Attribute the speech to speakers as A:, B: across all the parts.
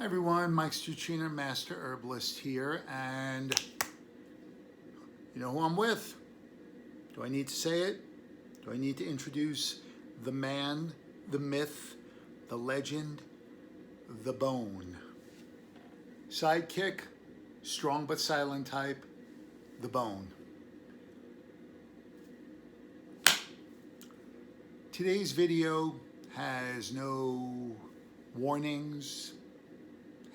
A: Hi everyone, Mike Stuccino, Master Herbalist here, and you know who I'm with. Do I need to say it? Do I need to introduce the man, the myth, the legend, the bone? Sidekick, strong but silent type, the bone. Today's video has no warnings,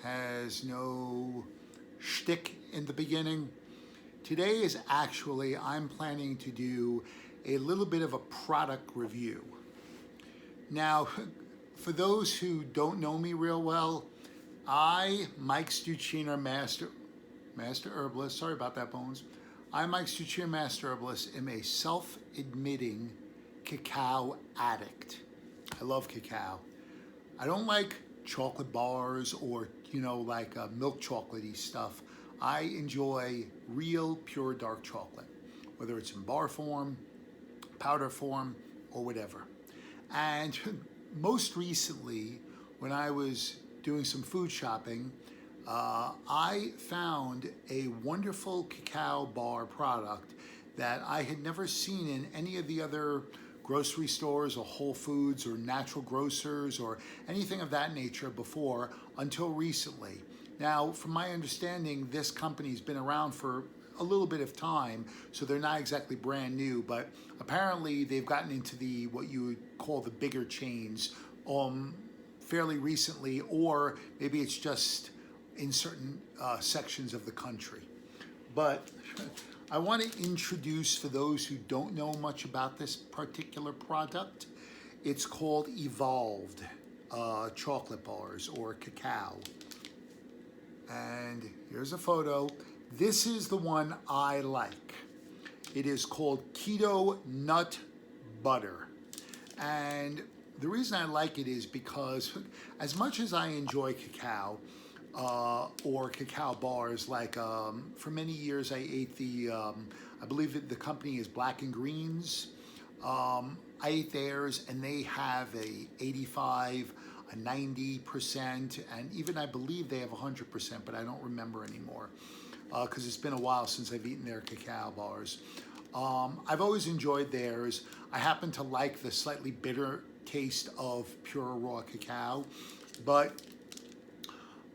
A: has no shtick in the beginning. Today is actually, I'm planning to do a little bit of a product review. Now, for those who don't know me real well, I, Mike Stuccino, Master Herbalist, sorry about that, Bones. I, Mike Stuccino, Master Herbalist, am a self-admitting cacao addict. I love cacao. I don't like chocolate bars or, like milk chocolatey stuff. I enjoy real, pure dark chocolate, whether it's in bar form, powder form, or whatever. And most recently, when I was doing some food shopping, I found a wonderful cacao bar product that I had never seen in any of the other grocery stores or Whole Foods or natural grocers or anything of that nature before until recently. Now, from my understanding, this company's been around for a little bit of time, so they're not exactly brand new, but apparently they've gotten into the what you would call the bigger chains fairly recently, or maybe it's just in certain sections of the country. But I want to introduce, for those who don't know much about this particular product, it's called Evolved chocolate bars or cacao. And here's a photo. This is the one I like. It is called Keto Nut Butter. And the reason I like it is because as much as I enjoy cacao, or cacao bars, like for many years I ate the, I believe the company is Black and Greens. I ate theirs, and they have a 85, a 90%, and even I believe they have 100%, but I don't remember anymore because it's been a while since I've eaten their cacao bars. I've always enjoyed theirs. I happen to like the slightly bitter taste of pure raw cacao, but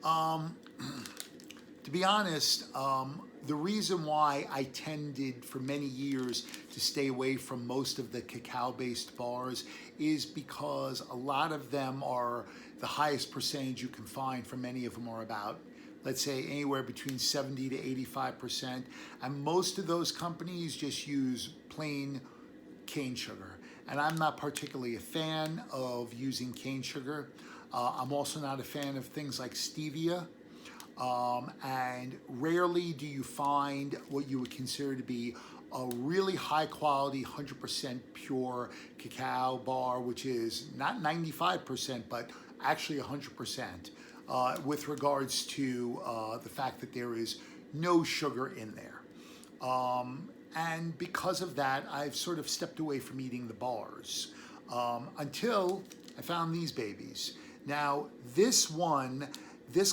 A: to be honest, the reason why I tended for many years to stay away from most of the cacao-based bars is because a lot of them are the highest percentage you can find. For many of them are about, let's say, anywhere between 70 to 85%. And most of those companies just use plain cane sugar. And I'm not particularly a fan of using cane sugar. I'm also not a fan of things like stevia. And rarely do you find what you would consider to be a really high quality, 100% pure cacao bar, which is not 95%, but actually 100%, with regards to the fact that there is no sugar in there. And because of that, I've sort of stepped away from eating the bars until I found these babies. Now, this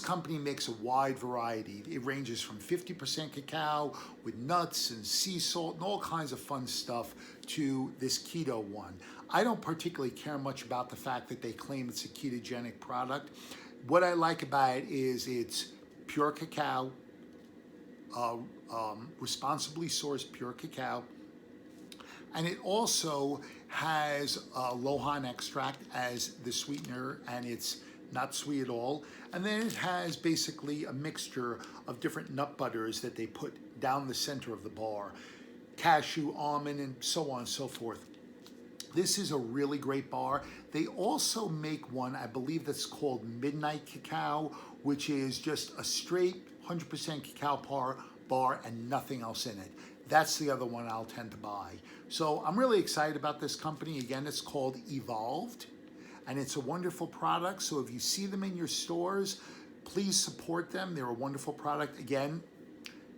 A: company makes a wide variety. It ranges from 50% cacao with nuts and sea salt and all kinds of fun stuff to this keto one. I don't particularly care much about the fact that they claim it's a ketogenic product. What I like about it is it's pure cacao, responsibly sourced pure cacao, and it also has lohan extract as the sweetener, and it's not sweet at all. And then it has basically a mixture of different nut butters that they put down the center of the bar. Cashew, almond, and so on and so forth. This is a really great bar. They also make one, I believe, that's called Midnight Cacao, which is just a straight 100% cacao bar and nothing else in it. That's the other one I'll tend to buy. So I'm really excited about this company. Again, it's called Evolved, and it's a wonderful product. So if you see them in your stores, please support them. They're a wonderful product. Again,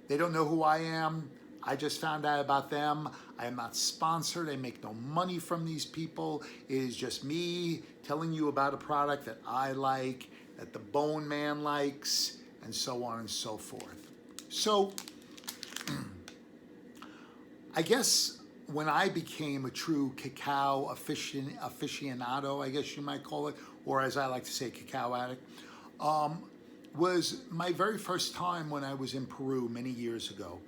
A: they don't know who I am. I just found out about them. I am not sponsored. I make no money from these people. It is just me telling you about a product that I like that the bone man likes, and so on and so forth. So I guess when I became a true cacao aficionado, I guess you might call it, or as I like to say, cacao addict, was my very first time when I was in Peru many years ago,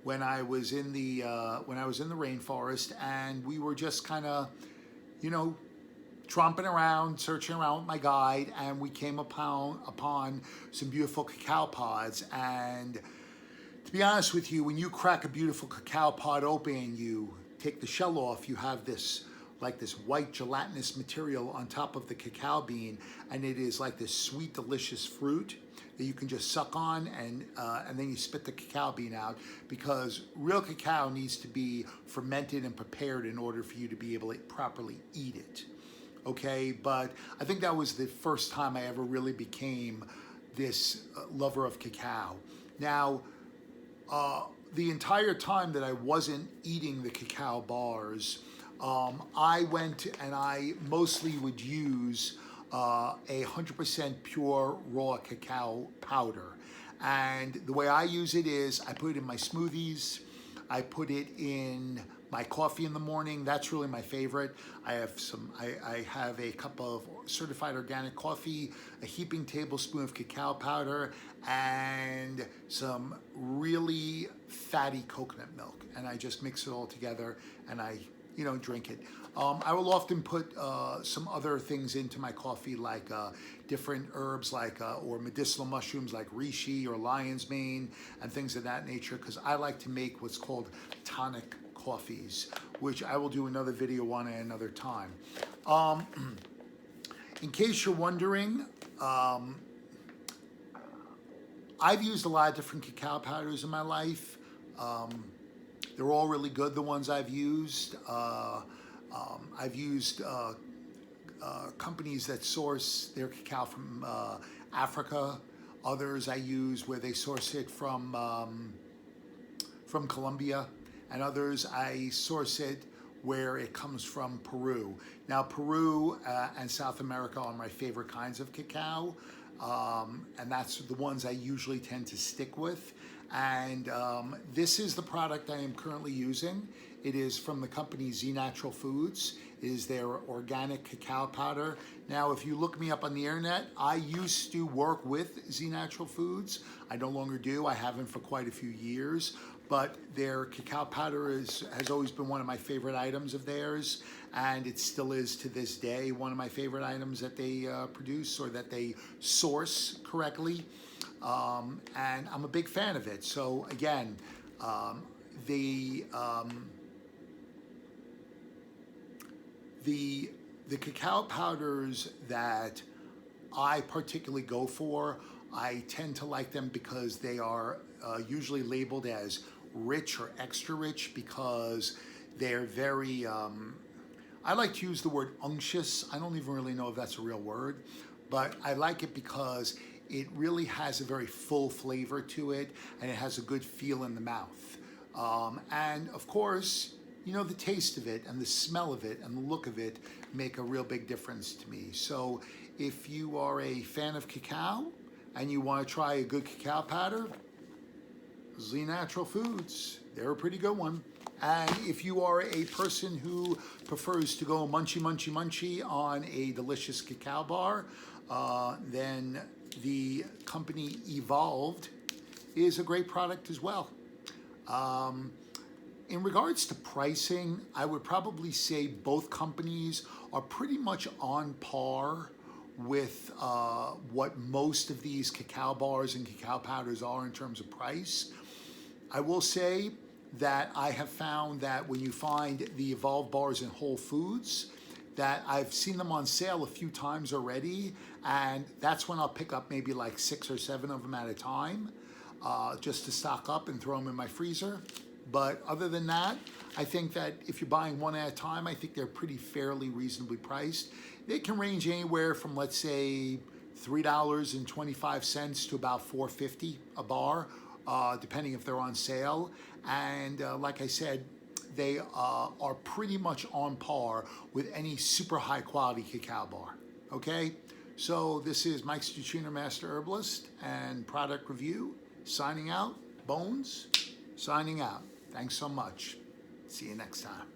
A: when I was in the rainforest, and we were just kind of, tromping around, searching around with my guide, and we came upon some beautiful cacao pods. And to be honest with you, when you crack a beautiful cacao pod open and you take the shell off, you have this white gelatinous material on top of the cacao bean, and it is like this sweet, delicious fruit that you can just suck on, and then you spit the cacao bean out, because real cacao needs to be fermented and prepared in order for you to be able to properly eat it. Okay, but I think that was the first time I ever really became this lover of cacao. Now, the entire time that I wasn't eating the cacao bars, I went and I mostly would use a 100% pure raw cacao powder. And the way I use it is I put it in my smoothies, I put it in my coffee in the morning. That's really my favorite. I have a cup of certified organic coffee, a heaping tablespoon of cacao powder, and some really fatty coconut milk. And I just mix it all together and I drink it. I will often put some other things into my coffee, like different herbs, or medicinal mushrooms like reishi or lion's mane and things of that nature, because I like to make what's called tonic coffees, which I will do another video on at another time. In case you're wondering, I've used a lot of different cacao powders in my life. They're all really good, the ones I've used. I've used companies that source their cacao from Africa. Others I use where they source it from Colombia, and others I source it where it comes from Peru. Now, Peru and South America are my favorite kinds of cacao, and that's the ones I usually tend to stick with. And this is the product I am currently using. It is from the company Z Natural Foods. It is their organic cacao powder. Now, if you look me up on the internet, I used to work with Z Natural Foods. I no longer do. I haven't for quite a few years. But their cacao powder has always been one of my favorite items of theirs, and it still is to this day one of my favorite items that they produce or that they source correctly. And I'm a big fan of it. So again, the cacao powders that I particularly go for, I tend to like them because they are usually labeled as rich or extra rich, because they're very, I like to use the word unctuous. I don't even really know if that's a real word, but I like it because it really has a very full flavor to it, and it has a good feel in the mouth. And of course, the taste of it and the smell of it and the look of it make a real big difference to me. So if you are a fan of cacao and you want to try a good cacao powder, Z Natural Foods, they're a pretty good one. And if you are a person who prefers to go munchy, munchy, munchy on a delicious cacao bar, then the company Evolved is a great product as well. In regards to pricing, I would probably say both companies are pretty much on par with what most of these cacao bars and cacao powders are in terms of price. I will say that I have found that when you find the Evolve bars in Whole Foods, that I've seen them on sale a few times already, and that's when I'll pick up maybe like 6 or 7 of them at a time, just to stock up and throw them in my freezer. But other than that, I think that if you're buying one at a time, I think they're pretty fairly reasonably priced. They can range anywhere from, let's say, $3.25 to about $4.50 a bar, depending if they're on sale. And like I said, they are pretty much on par with any super high quality cacao bar. Okay, So this is Mike Stuchino, Master Herbalist, and Product Review, signing out. Bones, signing out. Thanks so much. See you next time.